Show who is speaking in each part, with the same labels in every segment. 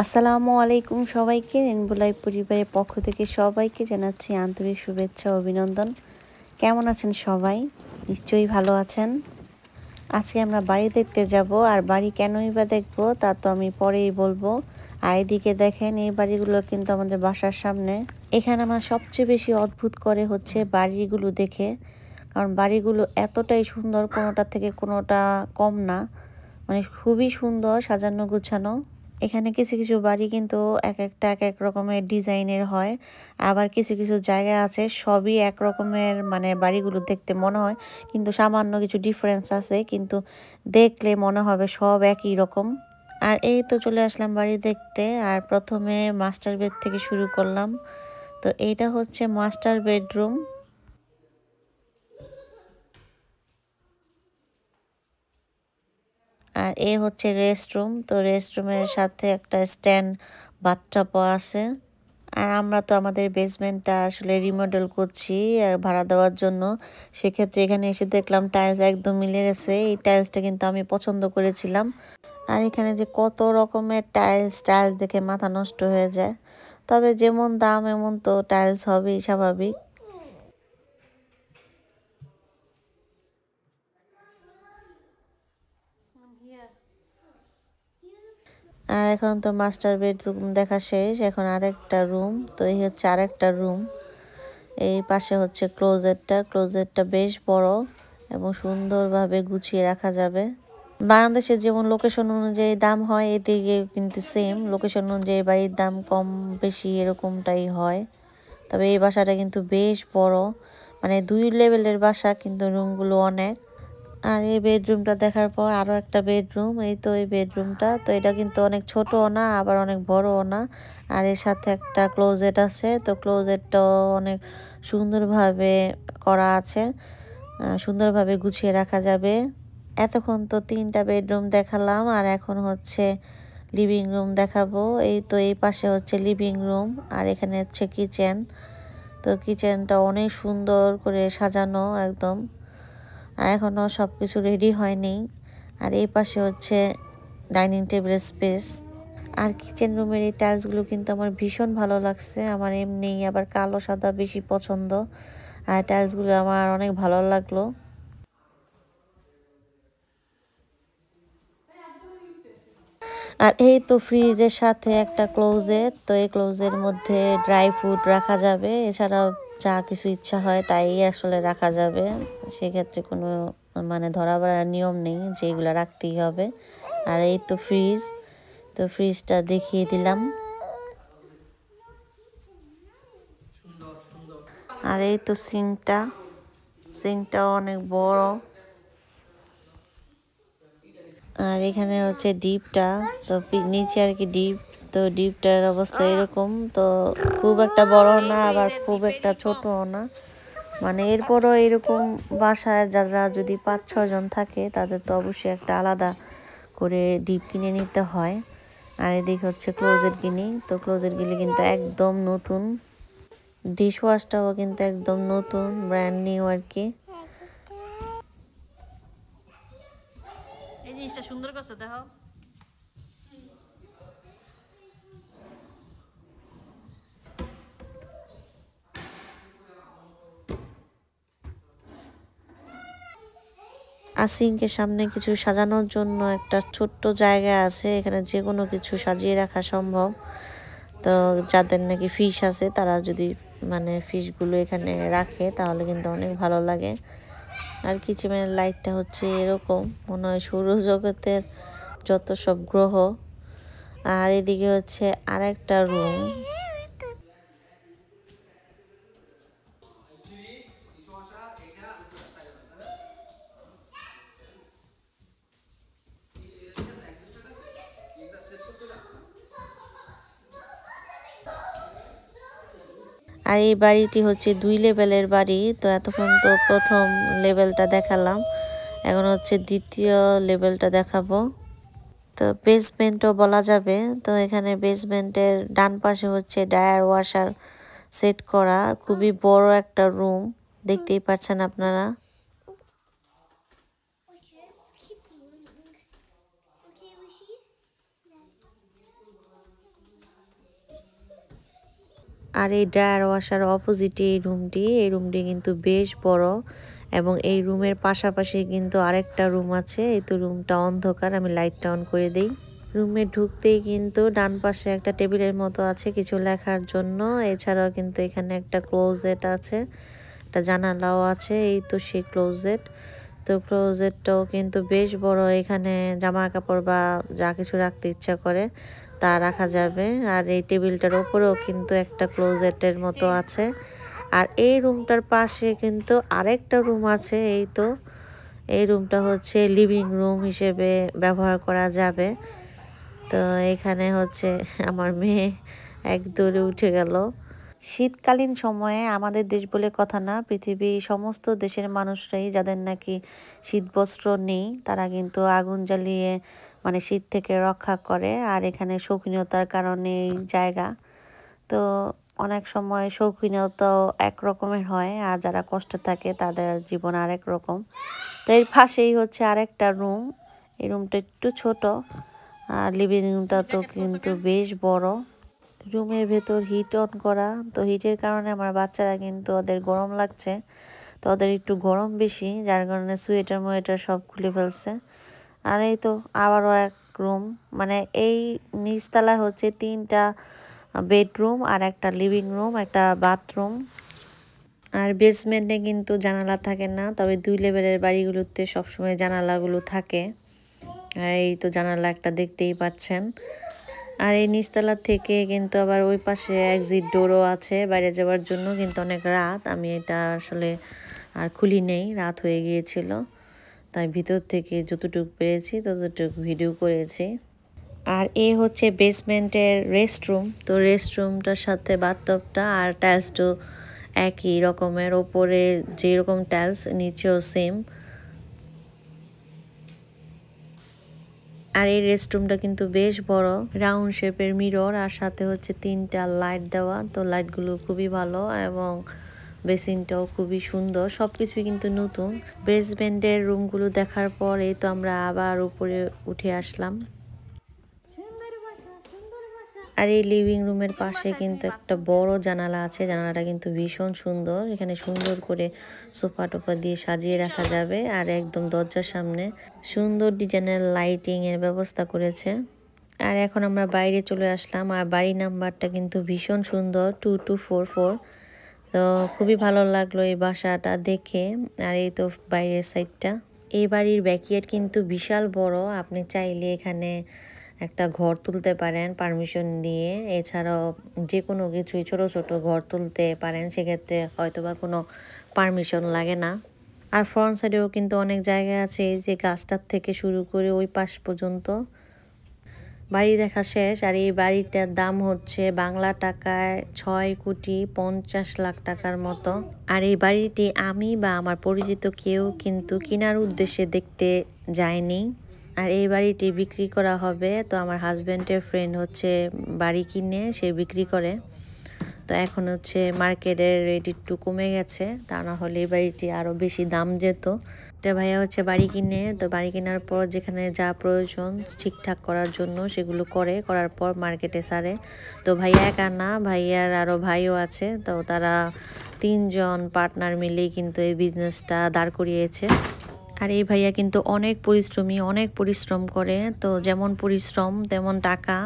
Speaker 1: আসসালামু আলাইকুম সবাইকে। রেনবো লাইফ পরিবারের পক্ষ থেকে সবাইকে জানাচ্ছি আন্তরিক শুভেচ্ছা ও অভিনন্দন। কেমন আছেন সবাই? নিশ্চয়ই ভালো আছেন। আজকে আমরা বাড়ি দেখতে যাব, আর বাড়ি কেনই বা দেখবো তা তো আমি পরেই বলবো। আর এদিকে দেখেন, এই বাড়িগুলো কিন্তু আমাদের বাসার সামনে। এখানে আমার সবচেয়ে বেশি অদ্ভুত করে হচ্ছে বাড়িগুলো দেখে, কারণ বাড়িগুলো এতটাই সুন্দর, কোনোটা থেকে কোনোটা কম না, মানে খুবই সুন্দর সাজানো গুছানো। এখানে কিছু কিছু বাড়ি কিন্তু এক একটা এক এক রকমের ডিজাইনের হয়, আবার কিছু কিছু জায়গা আছে সবই এক রকমের, মানে বাড়িগুলো দেখতে মনে হয় কিন্তু সামান্য কিছু ডিফারেন্স আছে, কিন্তু দেখলে মনে হবে সব একই রকম। আর এই তো চলে আসলাম বাড়ি দেখতে, আর প্রথমে মাস্টার বেড থেকে শুরু করলাম। তো এইটা হচ্ছে মাস্টার বেডরুম। আর এ হচ্ছে রেস্টরুম। তো রেস্টরুমের সাথে একটা স্ট্যান্ড বাথটাবও আছে। আর আমরা তো আমাদের বেসমেন্টটা আসলে রিমডেল করছি আর ভাড়া দেওয়ার জন্য। সেক্ষেত্রে এখানে এসে দেখলাম টাইলস একদম মিলে গেছে। এই টাইলসটা কিন্তু আমি পছন্দ করেছিলাম। আর এখানে যে কত রকমের টাইলস টাইলস দেখে মাথা নষ্ট হয়ে যায়। তবে যেমন দাম এমন তো টাইলস হবেই, স্বাভাবিক। আর এখন তো মাস্টার বেডরুম দেখা শেষ, এখন আরেকটা রুম। তো এই হচ্ছে আরেকটা রুম। এই পাশে হচ্ছে ক্লোজেটটা বেশ বড় এবং সুন্দরভাবে গুছিয়ে রাখা যাবে। বাংলাদেশে যেমন লোকেশন অনুযায়ী দাম হয়, এদিকে কিন্তু সেম লোকেশন অনুযায়ী বাড়ির দাম কম বেশি এরকমটাই হয়। তবে এই বাসাটা কিন্তু বেশ বড়, মানে 2 লেভেলের বাসা, কিন্তু রুমগুলো অনেক। আর এই বেডরুমটা দেখার পর আরো একটা বেডরুম। এই তো এই বেডরুমটা, তো এটা কিন্তু অনেক ছোটও না আবার অনেক বড়ও না। আর এর সাথে একটা ক্লোজেট আছে। তো ক্লোজেটটাও অনেক সুন্দরভাবে করা আছে, সুন্দরভাবে গুছিয়ে রাখা যাবে। এতক্ষণ তো 3টা বেডরুম দেখালাম, আর এখন হচ্ছে লিভিং রুম দেখাবো। এই তো এই পাশে হচ্ছে লিভিং রুম, আর এখানে হচ্ছে কিচেন। তো কিচেনটা অনেক সুন্দর করে সাজানো একদম, আর এখনও সব কিছু রেডি হয়নি। আর এই পাশে হচ্ছে ডাইনিং টেবিল স্পেস। আর কিচেন রুমের এই টাইলসগুলো কিন্তু আমার ভীষণ ভালো লাগছে। আমার এমনি আবার কালো সাদা বেশি পছন্দ, আর টাইলসগুলো আমার অনেক ভালো লাগলো। আর এই তো ফ্রিজের সাথে একটা ক্লোজেট। তো এই ক্লোজের মধ্যে ড্রাই ফ্রুট রাখা যাবে, এছাড়াও যা কিছু ইচ্ছা হয় তাই আসলে রাখা যাবে। সেক্ষেত্রে কোনো মানে ধরা বাড়ার নিয়ম নেই যে এগুলো রাখতেই হবে। আর এই তো ফ্রিজ, তো ফ্রিজটা দেখিয়ে দিলাম। আর এই তো সিঙ্কটাও অনেক বড়। আর এখানে হচ্ছে ডিপটা, তো নিচে আর কি ডিপ। তো ডিপটার অবস্থা এরকম, তো খুব একটা বড় না আবার খুব একটা ছোটও না, মানে এরপরও এরকম বাসায় যারা যদি 5-6 জন থাকে তাদের তো অবশ্যই একটা আলাদা করে ডিপ কিনে নিতে হয়। আর এদিকে হচ্ছে ক্লোজেট কিনি। তো ক্লোজেট গিলি কিন্তু একদম নতুন, ডিশ ওয়াশটাও কিন্তু একদম নতুন, ব্র্যান্ড নিউ আর কি। এই জিনিসটা সুন্দর করছে দেখো। আর সিঙ্কের সামনে কিছু সাজানোর জন্য একটা ছোট্ট জায়গা আছে, এখানে যে কোনো কিছু সাজিয়ে রাখা সম্ভব। তো যাদের নাকি ফিশ আছে তারা যদি মানে ফিশগুলো এখানে রাখে তাহলে কিন্তু অনেক ভালো লাগে। আর কিচেনের লাইটটা হচ্ছে এরকম, মনে হয় সৌরজগতের যত সব গ্রহ। আর এদিকে হচ্ছে আরেকটা রুম। আর এই বাড়িটি হচ্ছে 2 লেভেলের বাড়ি। তো এতক্ষণ তো প্রথম লেভেলটা দেখালাম, এখন হচ্ছে দ্বিতীয় লেভেলটা দেখাবো। তো বেসমেন্টও বলা যাবে। তো এখানে বেসমেন্টের ডান পাশে হচ্ছে ড্রায়ার ওয়াশার সেট করা, খুবই বড় একটা রুম, দেখতেই পাচ্ছেন আপনারা। আর এই ড্রায়ার ওয়াশার অপোজিটে এই রুমটি কিন্তু বেশ বড় এবং এই রুমের পাশাপাশি কিন্তু আরেকটা রুম আছে। এই তো রুমটা অন্ধকার, আমি লাইটটা অন করে দেই। রুমে ঢুকতেই কিন্তু ডান পাশে একটা টেবিলের মতো আছে কিছু লেখার জন্য। এছাড়াও কিন্তু এখানে একটা ক্লোজেট আছে, একটা জানালাও আছে। এই তো সেই ক্লোজেট। তো ক্লোজেটটাও কিন্তু বেশ বড়, এখানে জামা কাপড় বা যা কিছু রাখতে ইচ্ছা করে তা রাখা যাবে। আর এই টেবিলটার উপরেও কিন্তু একটা ক্লোজেটের মতো আছে। আর এই রুমটার পাশে কিন্তু আরেকটা রুম আছে। এই তো এই রুমটা হচ্ছে লিভিং রুম হিসেবে ব্যবহার করা যাবে। তো এখানে হচ্ছে আমার মেয়ে এক দৌড়ে উঠে গেল। শীতকালীন সময়ে আমাদের দেশ বলে কথা না, পৃথিবীর সমস্ত দেশের মানুষরাই যাদের নাকি শীতবস্ত্র নেই তারা কিন্তু আগুন জ্বালিয়ে মানে শীত থেকে রক্ষা করে। আর এখানে শৌখিনতার কারণে এই জায়গা তো অনেক সময় শৌখিনতাও এক রকমের হয়, আর যারা কষ্টে থাকে তাদের জীবন আরেক রকম। তো এর পাশেই হচ্ছে আরেকটা রুম। এই রুমটা একটু ছোট, আর লিভিং রুমটা তো কিন্তু বেশ বড়। রুমের ভেতর হিট অন করা, তো হিটের কারণে আমার বাচ্চারা কিন্তু ওদের গরম লাগছে, তো ওদের একটু গরম বেশি, যার কারণে সোয়েটার মোয়েটার সব খুলে ফেলছে। আর এই তো আবারও এক রুম, মানে এই নিচতলায় হচ্ছে 3টা বেডরুম আর একটা লিভিং রুম, একটা বাথরুম। আর বেসমেন্টে কিন্তু জানালা থাকে না, তবে 2 লেভেলের বাড়িগুলোতে সবসময় জানালাগুলো থাকে। আর এই তো জানালা একটা দেখতেই পাচ্ছেন। আর এই নিচতলা থেকে কিন্তু আবার ওই পাশে এক্সিট ডোরও আছে বাইরে যাওয়ার জন্য, কিন্তু অনেক রাত, আমি এটা আসলে আর খুলি নেই, রাত হয়ে গিয়েছিল, তাই ভিতর থেকে যতটুকু পেরেছি ততটুকু ভিডিও করেছি। আর এ হচ্ছে বেসমেন্টের রেস্টরুম, তো রেস্টরুমটার সাথে বাথটবটা আর টাইলসটা একই রকমের, ওপরে যেরকম টাইলস নিচেও সেম। আর এই রেস্টরুমটা কিন্তু বেশ বড়, রাউন্ড শেপের মিরর, আর সাথে হচ্ছে 3টা লাইট দেওয়া, তো লাইটগুলো খুবই ভালো এবং বেসিনটাও খুবই সুন্দর, সবকিছুই কিন্তু নতুন। বেসমেন্টের রুমগুলো দেখার পর এই তো আমরা আবার উপরে উঠে আসলাম। আর এই লিভিং রুমের পাশে কিন্তু একটা বড় জানালা আছে, জানালাটা কিন্তু ভীষণ সুন্দর, এখানে সুন্দর করে সোফা টোফা দিয়ে সাজিয়ে রাখা যাবে। আর একদম দরজার সামনে সুন্দর ডিজাইনের লাইটিং এর ব্যবস্থা করেছে। আর এখন আমরা বাইরে চলে আসলাম, আর বাড়ি নাম্বারটা কিন্তু ভীষণ সুন্দর, 2244। তো খুবই ভালো লাগলো এই বাসাটা দেখে। আর এই তো বাইরের সাইডটা, এই বাড়ির ব্যাকইয়ার্ড কিন্তু বিশাল বড়, আপনি চাইলে এখানে একটা ঘর তুলতে পারেন পারমিশন দিয়ে। এছাড়াও যে কোনো কিছুই ছোট ছোট ঘর তুলতে পারেন, সেক্ষেত্রে হয়তোবা কোনো পারমিশন লাগে না। আর ফ্রন্ট সাইডেও কিন্তু অনেক জায়গা আছে, এই যে গাছটার থেকে শুরু করে ওই পাশ পর্যন্ত। বাড়ি দেখা শেষ, আর এই বাড়িটার দাম হচ্ছে বাংলা টাকায় 6,50,00,000 টাকার মতো। আর এই বাড়িটি আমি বা আমার পরিচিত কেউ কিন্তু কেনার উদ্দেশ্যে দেখতে যায়নি। আর এই বাড়িটি বিক্রি করা হবে, তো আমার হাজব্যান্ডের ফ্রেন্ড হচ্ছে বাড়ি কিনে সে বিক্রি করে। তো এখন হচ্ছে মার্কেটের রেট একটু কমে গেছে, তা না হলে এই বাড়িটি আরও বেশি দাম যেত। তো ভাইয়া হচ্ছে বাড়ি কিনে, তো বাড়ি কেনার পর যেখানে যা প্রয়োজন ঠিকঠাক করার জন্য সেগুলো করার পর মার্কেটে ছাড়ে। তো ভাইয়া একা না, ভাইয়ার আরও ভাইও আছে, তো তারা 3জন পার্টনার মিলেই কিন্তু এই বিজনেসটা দাঁড় করিয়েছে। আর এই ভাইয়া কিন্তু অনেক পরিশ্রমী, অনেক পরিশ্রম করে, তো যেমন পরিশ্রম তেমন টাকা।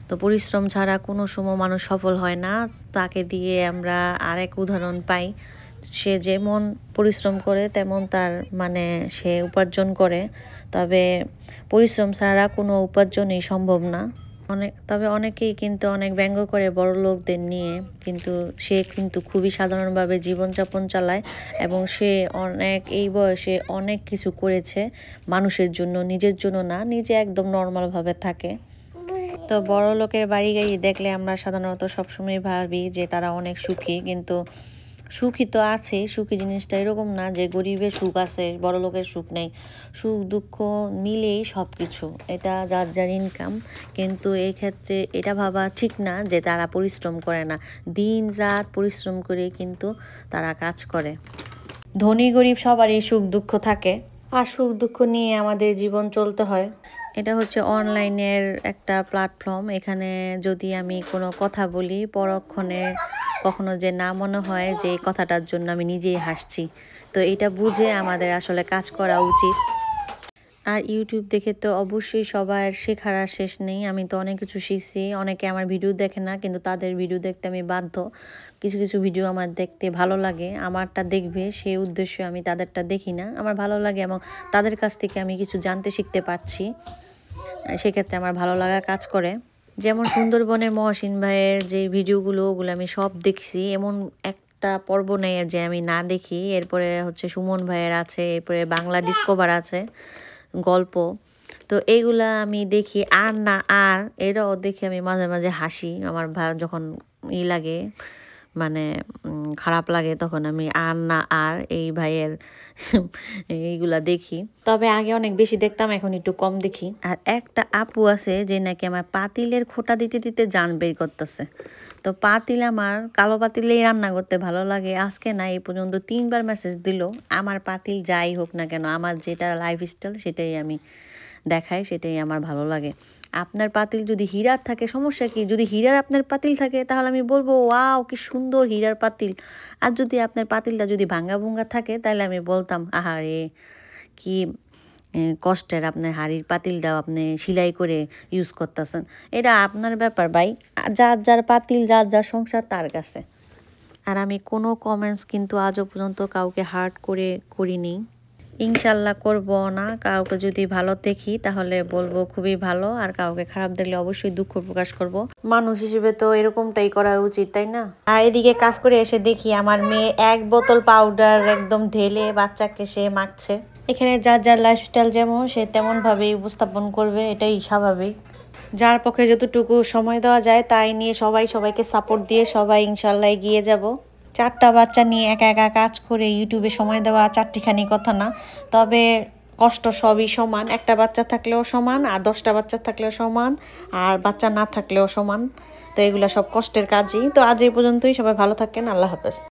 Speaker 1: তো পরিশ্রম ছাড়া কোনো সময় মানুষ সফল হয় না, তাকে দিয়ে আমরা আরেক উদাহরণ পাই। সে যেমন পরিশ্রম করে তেমন তার মানে সে উপার্জন করে, তবে পরিশ্রম ছাড়া কোনো উপার্জনই সম্ভব না। তবে অনেকেই কিন্তু অনেক ব্যঙ্গ করে বড় লোকদের নিয়ে, কিন্তু সে কিন্তু খুবই সাধারণভাবে জীবনযাপন চালায় এবং সে এই বয়সে অনেক কিছু করেছে মানুষের জন্য, নিজের জন্য না, নিজে একদম নর্মালভাবে থাকে। তো বড় লোকের বাড়ি গাড়ি দেখলে আমরা সাধারণত সবসময় ভাবি যে তারা অনেক সুখী, কিন্তু সুখী তো আছে, সুখী জিনিসটা এরকম না যে গরিবের সুখ আছে বড় লোকের সুখ নেই, সুখ দুঃখ মিলেই সব কিছু, এটা যার যার ইনকাম। কিন্তু এই ক্ষেত্রে এটা ভাবা ঠিক না যে তারা পরিশ্রম করে না, দিন রাত পরিশ্রম করে কিন্তু তারা কাজ করে। ধনী গরিব সবারই সুখ দুঃখ থাকে, আর সুখ দুঃখ নিয়ে আমাদের জীবন চলতে হয়। এটা হচ্ছে অনলাইনের একটা প্ল্যাটফর্ম, এখানে যদি আমি কোনো কথা বলি পরক্ষণে কখনো যে না মনে হয় যে এই কথাটার জন্য আমি নিজেই হাসছি। তো এটা বুঝে আমাদের আসলে কাজ করা উচিত। আর ইউটিউব দেখে তো অবশ্যই সবার শেখার আর শেষ নেই। আমি তো অনেক কিছু শিখছি। অনেকে আমার ভিডিও দেখে না, কিন্তু তাদের ভিডিও দেখতে আমি বাধ্য। কিছু কিছু ভিডিও আমার দেখতে ভালো লাগে, আমারটা দেখবে সেই উদ্দেশ্যে আমি তাদেরটা দেখি না। আমার ভালো লাগে এবং তাদের কাছ থেকে আমি কিছু জানতে শিখতে পারছি, সেক্ষেত্রে আমার ভালো লাগা কাজ করে। যেমন সুন্দরবনের মহসিন ভাইয়ের যে ভিডিওগুলো, ওগুলো আমি সব দেখছি। এমন একটা পর্ব নেই যে আমি না দেখি। এরপরে হচ্ছে সুমন ভাইয়ের আছে, এরপরে বাংলা ডিসকভার আছে গল্প। তো এইগুলা আমি দেখি। আর না আর এরাও দেখে আমি মাঝে মাঝে হাসি। আমার যখন লাগে, মানে খারাপ লাগে, তখন আমি আর না আর এই ভাইয়ের এইগুলা দেখি। তবে আগে অনেক বেশি দেখতাম, এখন একটু কম দেখি। আর একটা আপু আছে যে নাকি আমার পাতিলের খোটা দিতে দিতে জান বের করতেছে। তো পাতিল, আমার কালো পাতিলেই রান্না করতে ভালো লাগে। আজকে না এই পর্যন্ত 3বার মেসেজ দিল। আমার পাতিল যাই হোক না কেন, আমার যেটা লাইফস্টাইল সেটাই আমি দেখাই, সেটাই আমার ভালো লাগে। আপনার পাতিল যদি হীরার থাকে সমস্যা কি? যদি হীরার আপনার পাতিল থাকে তাহলে আমি বলবো ওয়াও কি সুন্দর হীরার পাতিল। আর যদি আপনার পাতিলটা যদি ভাঙ্গা ভুঙ্গা থাকে তাহলে আমি বলতাম আহারে কি কষ্টের, আপনার হাড়ির পাতিলটাও আপনি সেলাই করে ইউজ করতেছেন। এটা আপনার ব্যাপার ভাই, যার যার পাতিল, যার যার সংসার তার কাছে। আর আমি কোনো কমেন্টস কিন্তু আজও পর্যন্ত কাউকে হার্ট করে করিনি, ইনশাল্লাহ করব না। কাউকে যদি ভালো দেখি তাহলে বলবো খুবই ভালো, আর কাউকে খারাপ দেখলে অবশ্যই দুঃখ প্রকাশ করব। মানুষ হিসেবে তো এরকমটাই করা উচিত, তাই না? আর এদিকে কাজ করে এসে দেখি আমার মেয়ে 1 বোতল পাউডার একদম ঢেলে বাচ্চাকে সে মাখছে। এখানে যার যার লাইফস্টাইল যেমন, সে তেমনভাবেই উপস্থাপন করবে, এটাই স্বাভাবিক। যার পক্ষে যতটুকু সময় দেওয়া যায় তাই নিয়ে সবাইকে সাপোর্ট দিয়ে সবাই ইনশাল্লাহ এগিয়ে যাব। 4টা বাচ্চা নিয়ে একা একা কাজ করে ইউটিউবে সময় দেওয়া 4টিখানি কথা না, তবে কষ্ট সবই সমান। একটা বাচ্চা থাকলেও সমান, আর 10টা বাচ্চা থাকলেও সমান, আর বাচ্চা না থাকলেও সমান। তো এগুলো সব কষ্টের কাজই। তো আজ এই পর্যন্তই, সবাই ভালো থাকেন, আল্লাহ হাফেজ।